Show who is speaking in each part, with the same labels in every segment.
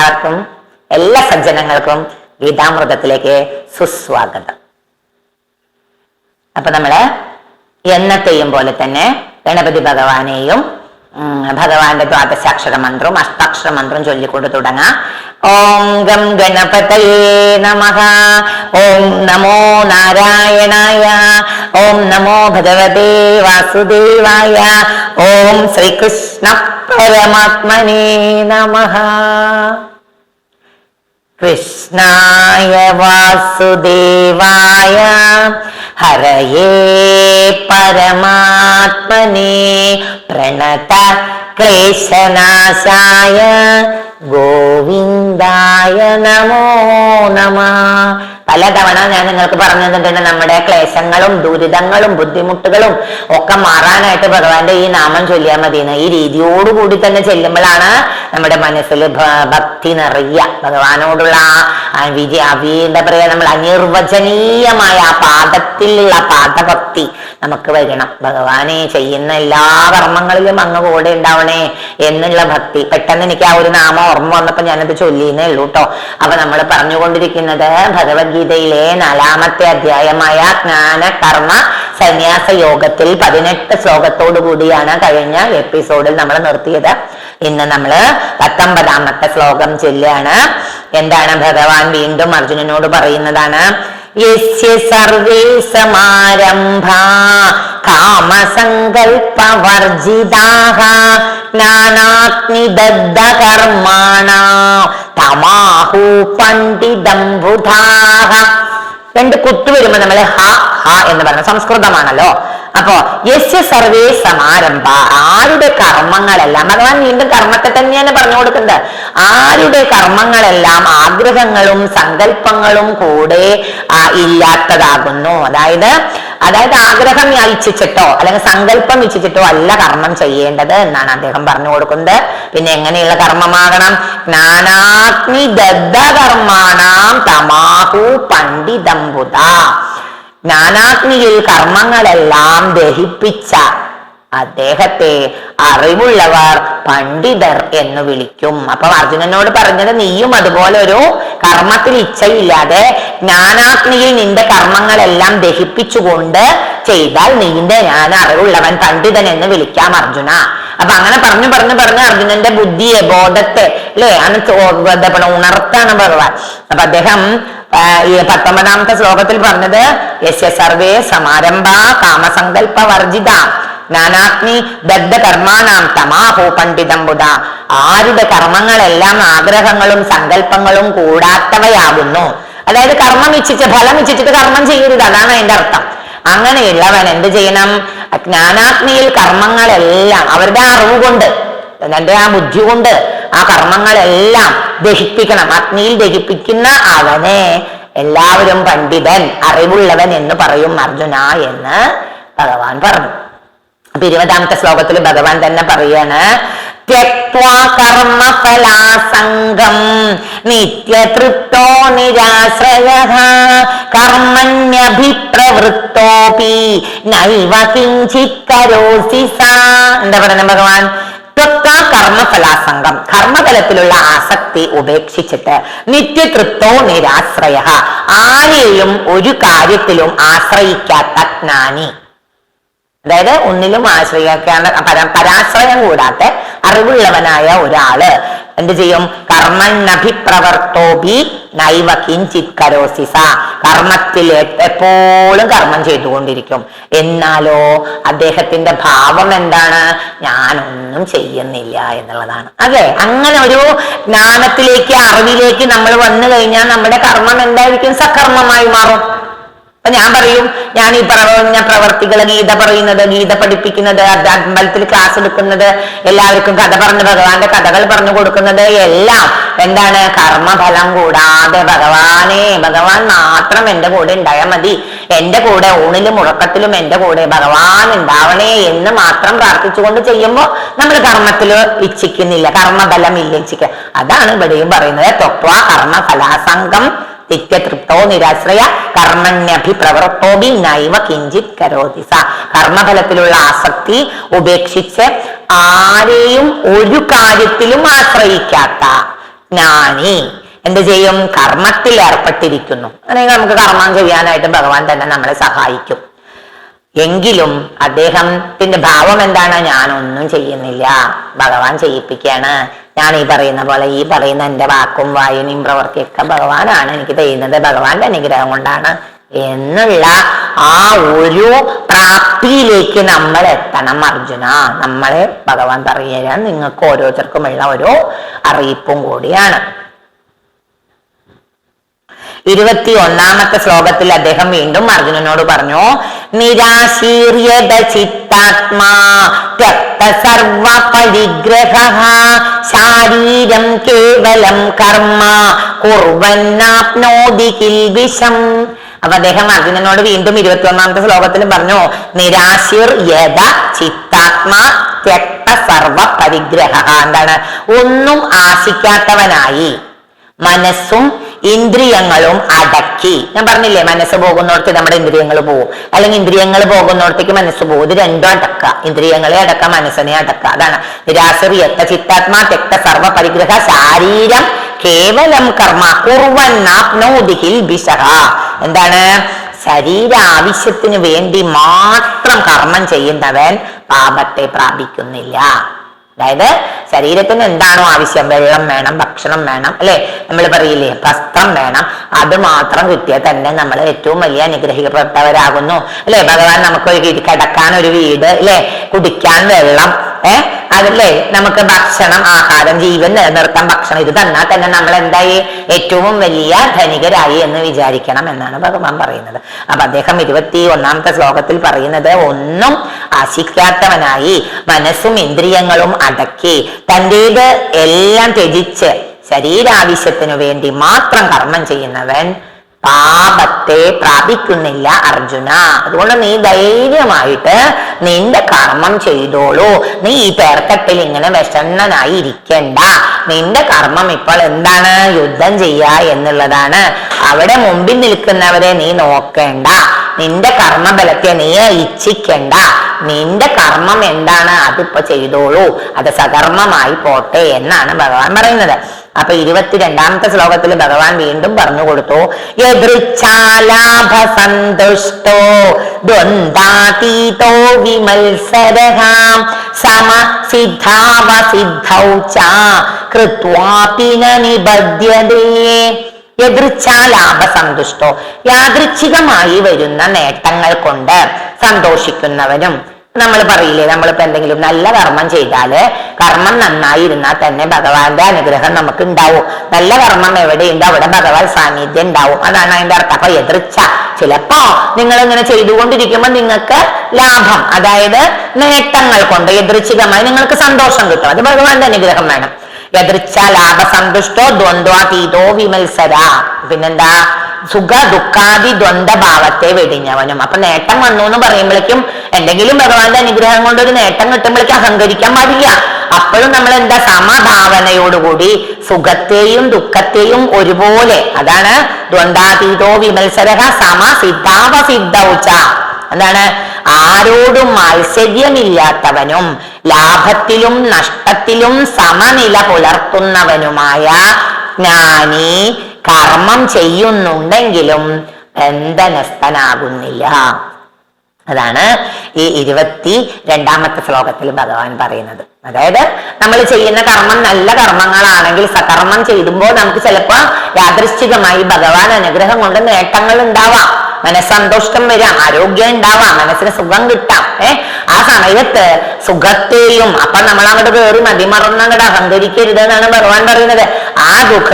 Speaker 1: എല്ലാവർക്കും, എല്ലാ സജ്ജനങ്ങൾക്കും ഗീതാമൃതത്തിലേക്ക് സുസ്വാഗതം. അപ്പൊ നമ്മള് എന്നത്തെയും പോലെ തന്നെ ഗണപതി ഭഗവാനെയും ഭഗവാന്റെ ദ്വാദശാക്ഷര മന്ത്രവും അഷ്ടാക്ഷര മന്ത്രവും ചൊല്ലിക്കൊണ്ട് തുടങ്ങാം. ഓം ഗം ഗണപതയേ നമഃ. ഓം നമോ നാരായണായ. ഓം നമോ ഭഗവതേ വാസുദേവായ. ഓം ശ്രീകൃഷ്ണ പരമാത്മനേ നമഃ. കൃഷ്ണായ വാസുദേവായ ഹരയേ പരമാത്മനേ പ്രണത ക്ലേശനാശായ ഗോവിന്ദായ നമോ നമഃ. പലതവണ ഞാൻ നിങ്ങൾക്ക് പറഞ്ഞു തന്നിട്ടുണ്ട്, നമ്മുടെ ക്ലേശങ്ങളും ദുരിതങ്ങളും ബുദ്ധിമുട്ടുകളും ഒക്കെ മാറാനായിട്ട് ഭഗവാന്റെ ഈ നാമം ചൊല്ലിയാൽ മതി. ഈ രീതിയോടുകൂടി തന്നെ ചെല്ലുമ്പോഴാണ് നമ്മുടെ മനസ്സിൽ ഭക്തി നിറയുക. ഭഗവാനോടുള്ള എന്താ പറയാ, നമ്മൾ അനിർവചനീയമായ ആ പാദത്തിലുള്ള പാദഭക്തി നമുക്ക് വരണം. ഭഗവാനെ ചെയ്യുന്ന എല്ലാ കർമ്മങ്ങളിലും അങ്ങ് കൂടെ ഉണ്ടാവണേ എന്നുള്ള ഭക്തി. പെട്ടെന്ന് എനിക്ക് ആ ഒരു നാമം ഓർമ്മ വന്നപ്പോ ഞാനത് ചൊല്ലിയെന്നേ ഉള്ളൂ കേട്ടോ. അപ്പൊ നമ്മൾ പറഞ്ഞുകൊണ്ടിരിക്കുന്നത് ഭഗവത്ഗീതയിലെ 4-ാമത്തെ അധ്യായമായ ജ്ഞാന കർമ്മ സന്യാസ യോഗത്തിൽ 18 ശ്ലോകത്തോടു കൂടിയാണ് കഴിഞ്ഞ എപ്പിസോഡിൽ നമ്മൾ നിർത്തിയത്. ഇന്ന് നമ്മള് 19-ാമത്തെ ശ്ലോകം ചൊല്ലുകയാണ്. എന്താണ് ഭഗവാൻ വീണ്ടും അർജുനനോട് പറയുന്നതാണ്. യസ്യ സർവേ സമാരംഭാ കാമസങ്കൽപവർജിതാഃ ജ്ഞാനാഗ്നിദഗ്ധ കർമാണാം തമാഹു പണ്ഡിതം ബുധാഃ. 2 കുത്തു വരുമ്പോ നമ്മള് ഹ ഹ എന്ന് പറയുന്ന സംസ്കൃതമാണല്ലോ. അപ്പോ യസ്യ സർവേ സമാരംഭ, ആരുടെ കർമ്മങ്ങളെല്ലാം, ഭഗവാൻ വീണ്ടും കർമ്മത്തെ തന്നെയാണ് പറഞ്ഞു കൊടുക്കുന്നത്. ആരുടെ കർമ്മങ്ങളെല്ലാം ആഗ്രഹങ്ങളും സങ്കല്പങ്ങളും കൂടെ ഇല്ലാത്തതാകുന്നു. അതായത് ആഗ്രഹം ഇച്ഛിച്ചിട്ടോ അല്ലെങ്കിൽ സങ്കല്പം ഇച്ഛിച്ചിട്ടോ അല്ല കർമ്മം ചെയ്യേണ്ടത് എന്നാണ് അദ്ദേഹം പറഞ്ഞു കൊടുക്കുന്നത്. പിന്നെ എങ്ങനെയുള്ള കർമ്മമാകണം? ജ്ഞാനാഗ്നി ദഗ്ധ കർമാണാം തമാഹു പണ്ഡിതം ബുധാ. ജ്ഞാനാഗ്നിയിൽ കർമ്മങ്ങളെല്ലാം ദഹിപ്പിച്ച അദ്ദേഹത്തെ അറിവുള്ളവർ പണ്ഡിതർ എന്ന് വിളിക്കും. അപ്പൊ അർജുനനോട് പറഞ്ഞത്, നീയും അതുപോലെ ഒരു കർമ്മത്തിൽ ഇച്ഛയില്ലാതെ ജ്ഞാനാഗ്നിയിൽ നിന്റെ കർമ്മങ്ങളെല്ലാം ദഹിപ്പിച്ചുകൊണ്ട് ചെയ്താൽ ഞാൻ അറിവുള്ളവൻ പണ്ഡിതൻ എന്ന് വിളിക്കാം അർജുന. അപ്പൊ അങ്ങനെ പറഞ്ഞു അർജുനന്റെ ബുദ്ധിയെ, ബോധത്തെ ഉണർത്താണ് ഭഗവാൻ. അപ്പൊ അദ്ദേഹം ഈ 19-ാമത്തെ ശ്ലോകത്തിൽ പറഞ്ഞത്, യസ്യ സർവേ സമാരംഭ കാമസങ്കല്പ വർജിത ജ്ഞാനാഗ്നി ദഗ്ധ കർമാണാം തമാഹു പണ്ഡിതം ബുധ. ആരുടെ കർമ്മങ്ങളെല്ലാം ആഗ്രഹങ്ങളും സങ്കല്പങ്ങളും കൂടാത്തവയാകുന്നു. അതായത് കർമ്മം ഇച്ഛിച്ച് ഫലം ഇച്ഛിച്ചിട്ട് കർമ്മം ചെയ്യരുത്, അതാണ് അതിന്റെ അർത്ഥം. അങ്ങനെയുള്ളവൻ എന്ത് ചെയ്യണം? ജ്ഞാനാഗ്നിയിൽ കർമ്മങ്ങളെല്ലാം അവരുടെ അറിവ് കൊണ്ട്, തന്റെ ആ ബുദ്ധി കൊണ്ട് ആ കർമ്മങ്ങളെല്ലാം ദഹിപ്പിക്കണം. അഗ്നിയിൽ ദഹിപ്പിക്കുന്ന അവനെ എല്ലാവരും പണ്ഡിതൻ, അറിവുള്ളവൻ എന്ന് പറയും അർജുന എന്ന് ഭഗവാൻ പറഞ്ഞു. അപ്പൊ 20-ാമത്തെ ശ്ലോകത്തിൽ ഭഗവാൻ തന്നെ പറയാണ്, ത്യക്ത്വാ കർമ്മഫലാസംഗം നിത്യതൃപ്തോ നിരാശ്രയഃ കർമ്മണ്യഭിപ്രവൃത്തോപി നൈവ കിഞ്ചിത് കരോസി സാ. എന്താ പറയുന്നത് ഭഗവാൻ? കർമ്മഫലാസംഗം, കർമ്മഫലത്തിലുള്ള ആസക്തി ഉപേക്ഷിച്ചിട്ട് നിത്യതൃപ്തോ നിരാശ്രയ, ആരെയും ഒരു കാര്യത്തിലും ആശ്രയിക്കാത്ത ജ്ഞാനി. അതായത് ഒന്നിലും ആശ്രയിക്കാണ്ട് പരാശ്രയം കൂടാത്ത അറിവുള്ളവനായ ഒരാള് എന്ത് ചെയ്യും? കർമ്മന്നഭിപ്രവർത്തോപി നൈവ കിഞ്ചിത് കരോസി സാ. കർമ്മത്തിൽ എപ്പോഴും കർമ്മം ചെയ്തുകൊണ്ടിരിക്കും. എന്നാലോ അദ്ദേഹത്തിന്റെ ഭാവം എന്താണ്? ഞാനൊന്നും ചെയ്യുന്നില്ല എന്നുള്ളതാണ്. അതെ, അങ്ങനെ ഒരു ജ്ഞാനത്തിലേക്ക്, അറിവിലേക്ക് നമ്മൾ വന്നു കഴിഞ്ഞാൽ നമ്മുടെ കർമ്മം എന്തായിരിക്കും? സകർമ്മമായി മാറും. ഞാൻ പറയും, ഞാൻ ഈ പറഞ്ഞ പ്രവർത്തികൾ, ഗീത പറയുന്നത്, ഗീത പഠിപ്പിക്കുന്നത്, അമ്പലത്തിൽ ക്ലാസ് എടുക്കുന്നത്, എല്ലാവർക്കും കഥ പറഞ്ഞ് ഭഗവാന്റെ കഥകൾ പറഞ്ഞു കൊടുക്കുന്നത് എല്ലാം എന്താണ്? കർമ്മഫലം കൂടാതെ ഭഗവാൻ മാത്രം എന്റെ കൂടെ ഉണ്ടായാൽ മതി, എന്റെ കൂടെ ഊണിലും ഉറക്കത്തിലും എന്റെ കൂടെ ഭഗവാൻ ഉണ്ടാവണേ എന്ന് മാത്രം പ്രാർത്ഥിച്ചുകൊണ്ട് ചെയ്യുമ്പോൾ നമ്മൾ കർമ്മത്തിൽ ഇച്ഛിക്കുന്നില്ല, കർമ്മഫലം ഇല്ല ഇച്ഛിക്കുക. അതാണ് ഇവിടെയും പറയുന്നത്. ത്വക്വാ കർമ്മഫലാസംഗം നിത്യതൃപ്തോ നിരാശ്രയ കർമ്മണ്യഭിപ്രവൃത്തോപി നൈവ കിഞ്ചിത് കരോതി സ. കർമ്മഫലത്തിലുള്ള ആസക്തി ഉപേക്ഷിച്ച് ആരെയും ഒരു കാര്യത്തിലും ആശ്രയിക്കാത്ത ജ്ഞാനി എന്ത് ചെയ്യും? കർമ്മത്തിൽ ഏർപ്പെട്ടിരിക്കുന്നു. അല്ലെങ്കിൽ നമുക്ക് കർമ്മം ചെയ്യാനായിട്ട് ഭഗവാൻ തന്നെ നമ്മളെ സഹായിക്കും. എങ്കിലും അദ്ദേഹത്തിന്റെ ഭാവം എന്താണ്? ഞാനൊന്നും ചെയ്യുന്നില്ല, ഭഗവാൻ ചെയ്യിപ്പിക്കുകയാണ്. ഞാൻ ഈ പറയുന്ന പോലെ, ഈ പറയുന്ന എന്റെ വാക്കും വായനയും പ്രവൃത്തിയൊക്കെ ഭഗവാനാണ് എനിക്ക് ചെയ്യുന്നത്, ഭഗവാന്റെ അനുഗ്രഹം കൊണ്ടാണ് എന്നുള്ള ആ ഒരു പ്രാപ്തിയിലേക്ക് നമ്മൾ എത്തണം അർജുന. നമ്മളെ ഭഗവാൻ പറയുകയാണ്, നിങ്ങൾക്ക് ഓരോരുത്തർക്കുമുള്ള ഒരു അറിയിപ്പും കൂടിയാണ്. 21ാമത്തെ ശ്ലോകത്തിൽ അദ്ദേഹം വീണ്ടും അർജുനനോട് പറഞ്ഞു, നിരാശീര്യത ചിത്താത്മാ ത്യക്ത സർവ പരിഗ്രഹഃ ശാരീരം കേവലം കർമ്മ കുർവന്നാപ്നോതി കിൽബിഷം. അപ്പൊ അദ്ദേഹം അർജുനനോട് വീണ്ടും 21ാമത്തെ ശ്ലോകത്തിൽ പറഞ്ഞു, നിരാശീർ യഥ ചിത്താത്മാ ത്യക്ത സർവ പരിഗ്രഹഃ. എന്താണ്? ഒന്നും ആശിക്കാത്തവനായി മനസ്സും ഇന്ദ്രിയങ്ങളും അടക്കി. ഞാൻ പറഞ്ഞില്ലേ, മനസ്സ് പോകുന്നിടത്ത് നമ്മുടെ ഇന്ദ്രിയങ്ങൾ പോകും, അല്ലെങ്കിൽ ഇന്ദ്രിയങ്ങൾ പോകുന്നിടത്തേക്ക് മനസ്സ് പോകും. ഇത് രണ്ടും അടക്കുക, ഇന്ദ്രിയങ്ങളെ അടക്കുക, മനസ്സിനെ അടക്കുക. അതാണ് നിരാശ്രിയത്ത ചിത്താത്മാ തെക്ത സർവ പരിഗ്രഹ ശാരീരം കേവലം കർമ്മ കുർവന്നാപ്നോതി ബിശഹ. എന്താണ്? ശരീര ആവശ്യത്തിന് വേണ്ടി മാത്രം കർമ്മം ചെയ്യുന്നവൻ പാപത്തെ പ്രാപിക്കുന്നില്ല. അതായത് ശരീരത്തിന് എന്താണോ ആവശ്യം, വെള്ളം വേണം, ഭക്ഷണം വേണം, അല്ലെ, നമ്മൾ പറയില്ലേ വസ്ത്രം വേണം, അത് മാത്രം കിട്ടിയാൽ തന്നെ നമ്മൾ ഏറ്റവും വലിയ അനുഗ്രഹിക്കപ്പെട്ടവരാകുന്നു, അല്ലെ. ഭഗവാൻ നമുക്ക് കിടക്കാൻ ഒരു വീട്, അല്ലെ, കുടിക്കാൻ വെള്ളം, അതല്ലേ, നമുക്ക് ഭക്ഷണം, ആഹാരം, ജീവൻ നിലനിർത്താൻ ഭക്ഷണം, ഇത് തന്നാൽ തന്നെ നമ്മൾ എന്തായി? ഏറ്റവും വലിയ ധനികരായി എന്ന് വിചാരിക്കണം എന്നാണ് ഭഗവാൻ പറയുന്നത്. അപ്പൊ അദ്ദേഹം 21ാമത്തെ ശ്ലോകത്തിൽ പറയുന്നത്, ഒന്നും ആശിക്കാത്തവനായി മനസ്സും ഇന്ദ്രിയങ്ങളും അടക്കി തൻ്റേത് എല്ലാം ത്യജിച്ച് ശരീരാവശ്യത്തിനു വേണ്ടി മാത്രം കർമ്മം ചെയ്യുന്നവൻ പാപത്തെ പ്രാപിക്കുന്നില്ല അർജുന. അതുകൊണ്ട് നീ ധൈര്യമായിട്ട് നിന്റെ കർമ്മം ചെയ്തോളൂ. നീ ഈ പേർത്തട്ടിൽ ഇങ്ങനെ വിഷണ്ണനായി ഇരിക്കണ്ട. നിന്റെ കർമ്മം ഇപ്പോൾ എന്താണ്? യുദ്ധം ചെയ്യുക എന്നുള്ളതാണ്. അവിടെ മുമ്പിൽ നിൽക്കുന്നവരെ നീ നോക്കേണ്ട, നിന്റെ കർമ്മബലത്തെ നീ ഇച്ഛിക്കണ്ട. നിന്റെ കർമ്മം എന്താണ് അതിപ്പോ ചെയ്തോളൂ, അത് സകർമ്മമായി പോട്ടെ എന്നാണ് ഭഗവാൻ പറയുന്നത്. അപ്പൊ 22ാമത്തെ ശ്ലോകത്തിൽ ഭഗവാൻ വീണ്ടും പറഞ്ഞു കൊടുത്തു, യദൃച്ഛാലാഭ സന്തുഷ്ടോ ദ്വന്ദ്വാതീതോ വിമത്സരഃ സമസിദ്ധാവസിദ്ധൗ ച കൃത്വാപി ന നിബധ്യതേ. യദൃച്ഛാലാഭ സന്തുഷ്ടോ, യാദൃച്ഛികമായി വരുന്ന നേട്ടങ്ങൾ കൊണ്ട് സന്തോഷിക്കുന്നവനും. നമ്മൾ പറയില്ലേ, നമ്മളിപ്പോ എന്തെങ്കിലും നല്ല കർമ്മം ചെയ്താല്, കർമ്മം നന്നായിരുന്നാൽ തന്നെ ഭഗവാന്റെ അനുഗ്രഹം നമുക്ക് ഉണ്ടാവും. നല്ല കർമ്മം എവിടെയുണ്ട് അവിടെ ഭഗവാൻ സാന്നിധ്യം ഉണ്ടാവും. അതാണ് അതിന്റെ അർത്ഥം. അപ്പൊ എതിർച്ച, ചിലപ്പോ നിങ്ങൾ ഇങ്ങനെ ചെയ്തുകൊണ്ടിരിക്കുമ്പോൾ നിങ്ങൾക്ക് ലാഭം, അതായത് നേട്ടങ്ങൾ കൊണ്ട് യദൃച്ഛികമായി നിങ്ങൾക്ക് സന്തോഷം കിട്ടും. അത് ഭഗവാന്റെ അനുഗ്രഹം വേണം. യദൃച്ഛ ലാഭ സന്തുഷ്ടോ ദ്വന്ദ്വാതീതോ വിമത്സര. പിന്നെന്താ? സുഖ ദുഃഖാദി ദ്വന്ദ്ഭാവത്തെ വെടിഞ്ഞവനും. അപ്പൊ നേട്ടം വന്നു എന്ന് പറയുമ്പോഴേക്കും, എന്തെങ്കിലും ഭഗവാന്റെ അനുഗ്രഹം കൊണ്ട് ഒരു നേട്ടം കിട്ടുമ്പോഴേക്കും അഹങ്കരിക്കാൻ പാടില്ല. അപ്പോഴും നമ്മൾ എന്താ? സമഭാവനയോടുകൂടി സുഖത്തെയും ദുഃഖത്തെയും ഒരുപോലെ, അതാണ് ദ്വന്ദ്വാതീതോ വിമത്സര സമസിദ്ധാവസിദ്ധൗച. എന്താണ്? ആരോടും മാത്സര്യമില്ലാത്തവനും ലാഭത്തിലും നഷ്ടത്തിലും സമനില പുലർത്തുന്നവനുമായ ജ്ഞാനി കർമ്മം ചെയ്യുന്നുണ്ടെങ്കിലും ബന്ധനസ്ഥനാകുന്നില്ല. അതാണ് ഈ 22ാമത്തെ ശ്ലോകത്തിൽ ഭഗവാൻ പറയുന്നത്. അതായത് നമ്മൾ ചെയ്യുന്ന കർമ്മം നല്ല കർമ്മങ്ങളാണെങ്കിൽ, സകർമ്മം ചെയ്യുമ്പോൾ നമുക്ക് ചിലപ്പോ യാദൃശ്ചികമായി ഭഗവാൻ അനുഗ്രഹം കൊണ്ട് നേട്ടങ്ങൾ ഉണ്ടാവാം, മനസ്സന്തോഷം വരാം, ആരോഗ്യം ഉണ്ടാവാം, മനസ്സിന് സുഖം കിട്ടാം. ആ സമയത്ത് സുഖത്തെയും, അപ്പൊ നമ്മൾ അങ്ങോട്ട് കയറി മതിമറന്ന് അങ്ങോട്ട് അഹങ്കരിക്കരുത് എന്നാണ് ഭഗവാൻ പറയുന്നത്. ആ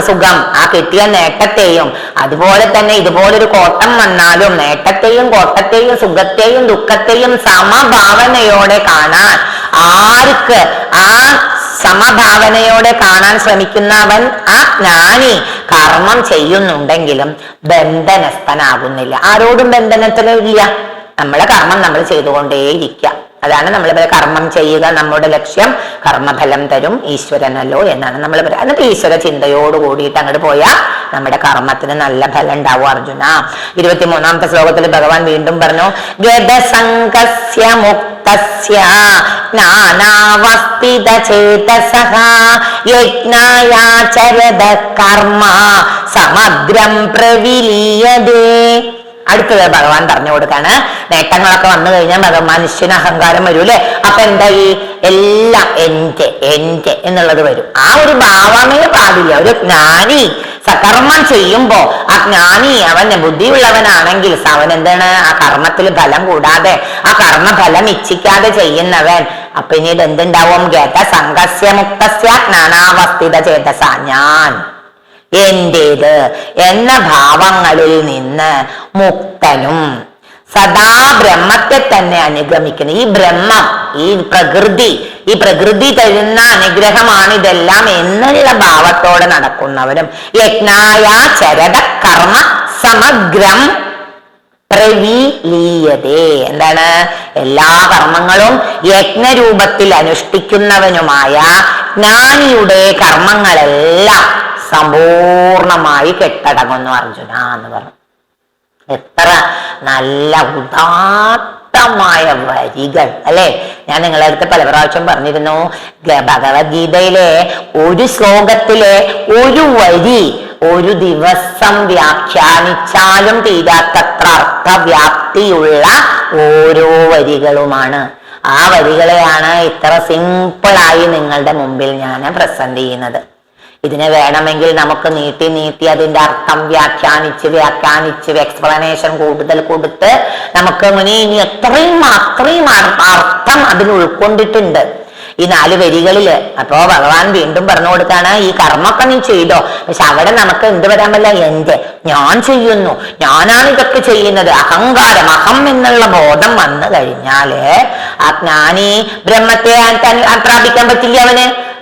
Speaker 1: സുഖം, ആ കിട്ടിയ നേട്ടത്തെയും, അതുപോലെ തന്നെ ഇതുപോലൊരു കോട്ടം വന്നാലും നേട്ടത്തെയും കോട്ടത്തെയും സുഖത്തെയും ദുഃഖത്തെയും സമഭാവനയോടെ കാണാൻ, ആർക്ക് ആ സമഭാവനയോടെ കാണാൻ ശ്രമിക്കുന്നവൻ, ആ ജ്ഞാനി കർമ്മം ചെയ്യുന്നുണ്ടെങ്കിലും ബന്ധനസ്ഥനാകുന്നില്ല. ആരോടും ബന്ധനത്തിലില്ല. നമ്മളെ കർമ്മം നമ്മൾ ചെയ്തുകൊണ്ടേയിരിക്കുക. അതാണ് നമ്മൾ കർമ്മം ചെയ്യുക, നമ്മുടെ ലക്ഷ്യം കർമ്മഫലം തരും ഈശ്വരനല്ലോ എന്നാണ് നമ്മൾ പറയുക. എന്നിട്ട് ഈശ്വര ചിന്തയോട് കൂടിയിട്ട് അങ്ങോട്ട് പോയാൽ നമ്മുടെ കർമ്മത്തിന് നല്ല ഫലം ഉണ്ടാവും അർജുന. 23ാമത്തെ ശ്ലോകത്തിൽ ഭഗവാൻ വീണ്ടും പറഞ്ഞു, ഗതസംഗസ്യ മുക്ത യജ്ഞായാചരതകർമ്മസമഗ്രമുക്തസ്യ ജ്ഞാനാവസ്ഥിതചേതസഃ യജ്ഞായാചരതകർമ്മ സമഗ്രം പ്രവിലീയതേ. അടുത്തത് ഭഗവാൻ പറഞ്ഞു കൊടുക്കാണ്. നേട്ടങ്ങളൊക്കെ വന്നു കഴിഞ്ഞാൽ മനുഷ്യന് അഹങ്കാരം വരൂല്ലേ? അപ്പൊ എന്തായി? എല്ലാം എന്റെ എന്റെ എന്നുള്ളത് വരും. ആ ഒരു ഭാവമേ പാടില്ല. ഒരു ജ്ഞാനി സകർമ്മം ചെയ്യുമ്പോ ആ ജ്ഞാനി അവന് ബുദ്ധിയുള്ളവനാണെങ്കിൽ അവൻ എന്താണ്? ആ കർമ്മത്തിൽ ഫലം കൂടാതെ ആ കർമ്മഫലം ഇച്ഛിക്കാതെ ചെയ്യുന്നവൻ അപ്പൊ പിന്നീട് എന്തുണ്ടാവും? ഗത സംഘസ്യ മുക്തസ്യ ജ്ഞാനാവസ്ഥിത ചേതസ, ഞാൻ എന്റേത് എന്ന ഭാവങ്ങളിൽ നിന്ന് മുക്തനും സദാ ബ്രഹ്മത്തെ തന്നെ അനുഗമിക്കുന്നു. ഈ ബ്രഹ്മം, ഈ പ്രകൃതി തരുന്ന അനുഗ്രഹമാണ് ഇതെല്ലാം എന്നുള്ള ഭാവത്തോടെ നടക്കുന്നവരും യജ്ഞായാചരത കർമ്മ സമഗ്രം പ്രവിലീയതേ. എന്താണ്? എല്ലാ കർമ്മങ്ങളും യജ്ഞരൂപത്തിൽ അനുഷ്ഠിക്കുന്നവനുമായ ജ്ഞാനിയുടെ കർമ്മങ്ങളെല്ലാം സമ്പൂർണമായി കെട്ടടങ്ങുന്നു അർജുന എന്ന് പറഞ്ഞു. എത്ര നല്ല ഉദാത്തമായ വരികൾ അല്ലെ? ഞാൻ നിങ്ങളുടെ അടുത്ത് പല പ്രാവശ്യം പറഞ്ഞിരുന്നു, ഭഗവത്ഗീതയിലെ ഒരു ശ്ലോകത്തിലെ ഒരു വരി ഒരു ദിവസം വ്യാഖ്യാനിച്ചാലും തീരാത്തത്ര അർത്ഥവ്യാപ്തിയുള്ള ഓരോ വരികളുമാണ്. ആ വരികളെയാണ് ഇത്ര സിമ്പിളായി നിങ്ങളുടെ മുമ്പിൽ ഞാൻ പ്രസന്റ് ചെയ്യുന്നത്. ഇതിനെ വേണമെങ്കിൽ നമുക്ക് നീട്ടി അതിന്റെ അർത്ഥം വ്യാഖ്യാനിച്ച് എക്സ്പ്ലനേഷൻ കൂടുതൽ കൊടുത്ത് നമുക്ക് ഇനി അത്രയും അർത്ഥം അതിൽ ഉൾക്കൊണ്ടിട്ടുണ്ട് ഈ 4 വരികളില്. അപ്പോ ഭഗവാൻ വീണ്ടും പറഞ്ഞു കൊടുക്കാണ്, ഈ കർമ്മമൊക്കെ നീ ചെയ്തോ, പക്ഷെ അവിടെ നമുക്ക് എന്ത് വരാൻ പറ്റില്ല? ഞാൻ ചെയ്യുന്നു, ഞാനാണ് ഇതൊക്കെ ചെയ്യുന്നത്. അഹങ്കാരം, അഹം എന്നുള്ള ബോധം വന്നു കഴിഞ്ഞാല് ആ ജ്ഞാനി ബ്രഹ്മത്തെ പ്രാപിക്കാൻ പറ്റില്ല.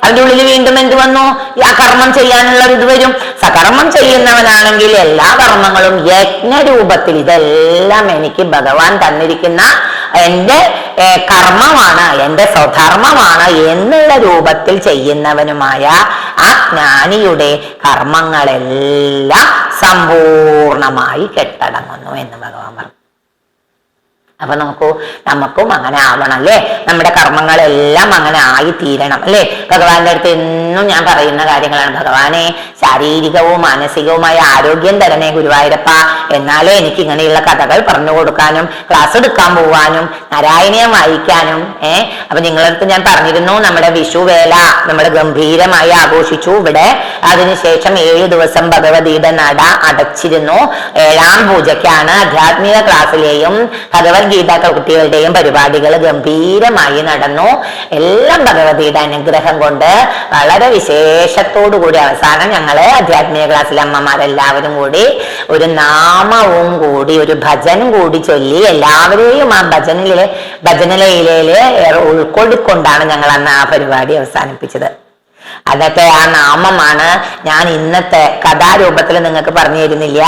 Speaker 1: അവന്റെ ഉള്ളിൽ വീണ്ടും എന്ത് വന്നു? ആ കർമ്മം ചെയ്യാനുള്ള ഇത് വരും. സകർമ്മം ചെയ്യുന്നവനാണെങ്കിൽ എല്ലാ കർമ്മങ്ങളും യജ്ഞരൂപത്തിൽ, ഇതെല്ലാം എനിക്ക് ഭഗവാൻ തന്നിരിക്കുന്ന എന്റെ കർമ്മമാണ്, എന്റെ സ്വധർമ്മമാണ് എന്നുള്ള രൂപത്തിൽ ചെയ്യുന്നവനുമായ ആ ജ്ഞാനിയുടെ കർമ്മങ്ങളെല്ലാം സമ്പൂർണമായി കെട്ടടങ്ങുന്നു എന്ന് ഭഗവാൻ പറഞ്ഞു. അപ്പൊ നമുക്കും അങ്ങനെ ആവണം അല്ലേ? നമ്മുടെ കർമ്മങ്ങളെല്ലാം അങ്ങനെ ആയി തീരണം അല്ലേ? ഭഗവാന്റെ അടുത്ത് എന്നും ഞാൻ പറയുന്ന കാര്യങ്ങളാണ്. ഭഗവാനെ, ശാരീരികവും മാനസികവുമായ ആരോഗ്യം തരണേ ഗുരുവായൂരപ്പ, എന്നാലേ എനിക്ക് ഇങ്ങനെയുള്ള കഥകൾ പറഞ്ഞു കൊടുക്കാനും ക്ലാസ് എടുക്കാൻ പോവാനും നാരായണീയം വായിക്കാനും. അപ്പൊ നിങ്ങളടുത്ത് ഞാൻ പറഞ്ഞിരുന്നു, നമ്മുടെ വിഷുവേല നമ്മൾ ഗംഭീരമായി ആഘോഷിച്ചു ഇവിടെ. അതിനുശേഷം 7 ദിവസം ഭഗവതിയുടെ നട അടച്ചിരുന്നു. 7ാം പൂജയ്ക്കാണ് ആധ്യാത്മിക ക്ലാസ്സിലെയും ഭഗവത്ഗീത കുട്ടികളുടെയും പരിപാടികൾ ഗംഭീരമായി നടന്നു. എല്ലാം ഭഗവതിയുടെ അനുഗ്രഹം കൊണ്ട് വളരെ വിശേഷത്തോടു കൂടി അവസാനം ഞങ്ങള് ആധ്യാത്മിക ക്ലാസ്സിലെ അമ്മമാരെല്ലാവരും കൂടി ഒരു നാമവും കൂടി, ഒരു ഭജനും കൂടി ചൊല്ലി എല്ലാവരെയും ആ ഭജനലയില് ഉൾക്കൊള്ളിക്കൊണ്ടാണ് ഞങ്ങൾ അന്ന് ആ പരിപാടി അവസാനിപ്പിച്ചത്. അതൊക്കെ ആ നാമമാണ് ഞാൻ ഇന്നത്തെ കഥാരൂപത്തിൽ നിങ്ങൾക്ക് പറഞ്ഞു തരുന്നില്ല.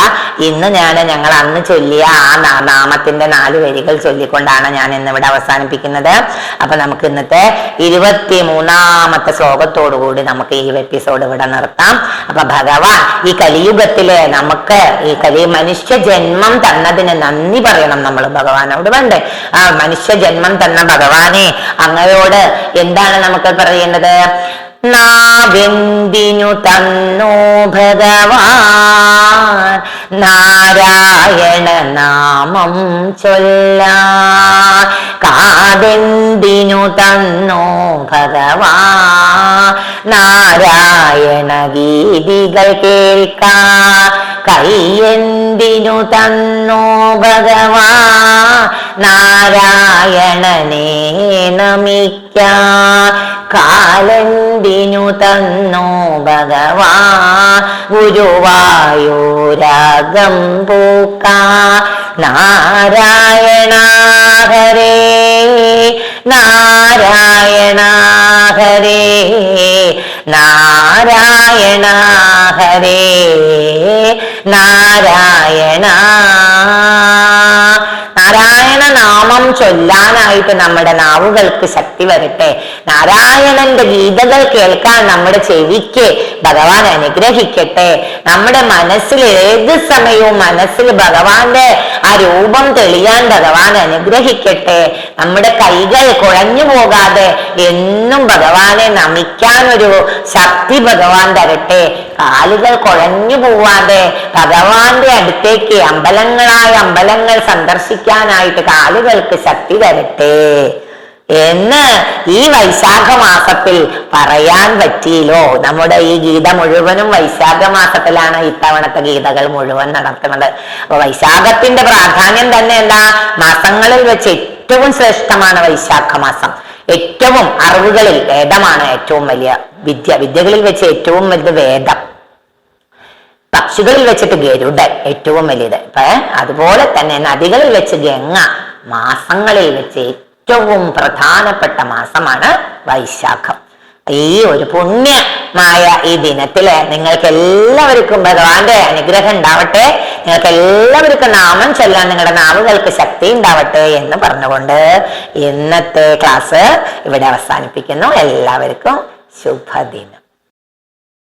Speaker 1: ഇന്ന് ഞങ്ങൾ അന്ന് ചൊല്ലിയ ആ നാമത്തിന്റെ 4 വരികൾ ചൊല്ലിക്കൊണ്ടാണ് ഞാൻ ഇന്നിവിടെ അവസാനിപ്പിക്കുന്നത്. അപ്പൊ നമുക്ക് ഇന്നത്തെ 23ാമത്തെ ശ്ലോകത്തോടുകൂടി നമുക്ക് ഈ എപ്പിസോഡ് ഇവിടെ നിർത്താം. അപ്പൊ ഭഗവാൻ ഈ കലിയുഗത്തില് നമുക്ക് ഈ മനുഷ്യ ജന്മം തന്നതിന് നന്ദി പറയണം നമ്മൾ ഭഗവാനോട്, വേണ്ടേ? ആ മനുഷ്യ ജന്മം തന്ന ഭഗവാനെ അങ്ങയോട് എന്താണ് നമുക്ക് പറയേണ്ടത്? നാവെന്തിനു തന്നോ ഭഗവാൻ നാരായണ നാമം ചൊല്ലാൻ, കാതെന്തിനു തന്നോ ഭഗവാൻ നാരായണ ഗീതികൾ കേൾക്കാൻ, കൈയെന്തിനു തന്നോ ഭഗവാൻ നാരായണനെ നമിക്കാൻ, കാലെന്തിനു തന്നോ ഭഗവാൻ ഗുരുവായൂരാഗം പൂക്കാൻ, നാരായണ ഹരേ നാരായണ ഹരേ നാരായണ ഹരേ നാരായണ. നാരായണ നാമം ചൊല്ലാനായിട്ട് നമ്മുടെ നാവുകൾക്ക് ശക്തി വരട്ടെ. നാരായണന്റെ ഗീതകൾ കേൾക്കാൻ നമ്മുടെ ചെവിക്ക് ഭഗവാൻ അനുഗ്രഹിക്കട്ടെ. നമ്മുടെ മനസ്സിൽ ഏത് സമയവും മനസ്സിൽ ഭഗവാന്റെ ആ രൂപം തെളിയാൻ ഭഗവാൻ അനുഗ്രഹിക്കട്ടെ. നമ്മുടെ കൈകൾ കുഴഞ്ഞു പോകാതെ എന്നും ഭഗവാനെ നമിക്കാൻ ഒരു ശക്തി ഭഗവാൻ തരട്ടെ. കാലുകൾ കുഴഞ്ഞു പോവാതെ ഭഗവാന്റെ അടുത്തേക്ക് അമ്പലങ്ങൾ സന്ദർശിക്കാനായിട്ട് കാലുകൾക്ക് ശക്തി തരട്ടെ എന്ന് ഈ വൈശാഖ മാസത്തിൽ പറയാൻ പറ്റിയല്ലോ. നമ്മുടെ ഈ ഗീത മുഴുവനും വൈശാഖ മാസത്തിലാണ് ഇത്തവണത്തെ ഗീതകൾ മുഴുവൻ നടത്തുന്നത്. അപ്പൊ വൈശാഖത്തിന്റെ പ്രാധാന്യം തന്നെ എന്താ? മാസങ്ങളിൽ വെച്ച് ഏറ്റവും ശ്രേഷ്ഠമാണ് വൈശാഖ മാസം. ഏറ്റവും അറിവുകളിൽ വേദമാണ് ഏറ്റവും വലിയ വിദ്യകളിൽ വെച്ച് ഏറ്റവും വലുത് വേദം, പക്ഷികളിൽ വെച്ചിട്ട് ഗരുഡൻ ഏറ്റവും വലിയത്. അതുപോലെ തന്നെ നദികളിൽ വെച്ച് ഗംഗ, മാസങ്ങളിൽ വെച്ച് ഏറ്റവും പ്രധാനപ്പെട്ട മാസമാണ് വൈശാഖം. ഈ ഒരു പുണ്യമായ ഈ ദിനത്തില് നിങ്ങൾക്ക് എല്ലാവർക്കും ഭഗവാന്റെ അനുഗ്രഹം ഉണ്ടാവട്ടെ. നിങ്ങൾക്ക് എല്ലാവർക്കും നാമം ചൊല്ലാൻ നിങ്ങളുടെ നാവുകൾക്ക് ശക്തി ഉണ്ടാവട്ടെ എന്ന് പറഞ്ഞുകൊണ്ട് ഇന്നത്തെ ക്ലാസ് ഇവിടെ അവസാനിപ്പിക്കുന്നു. എല്ലാവർക്കും ശുഭദിനം.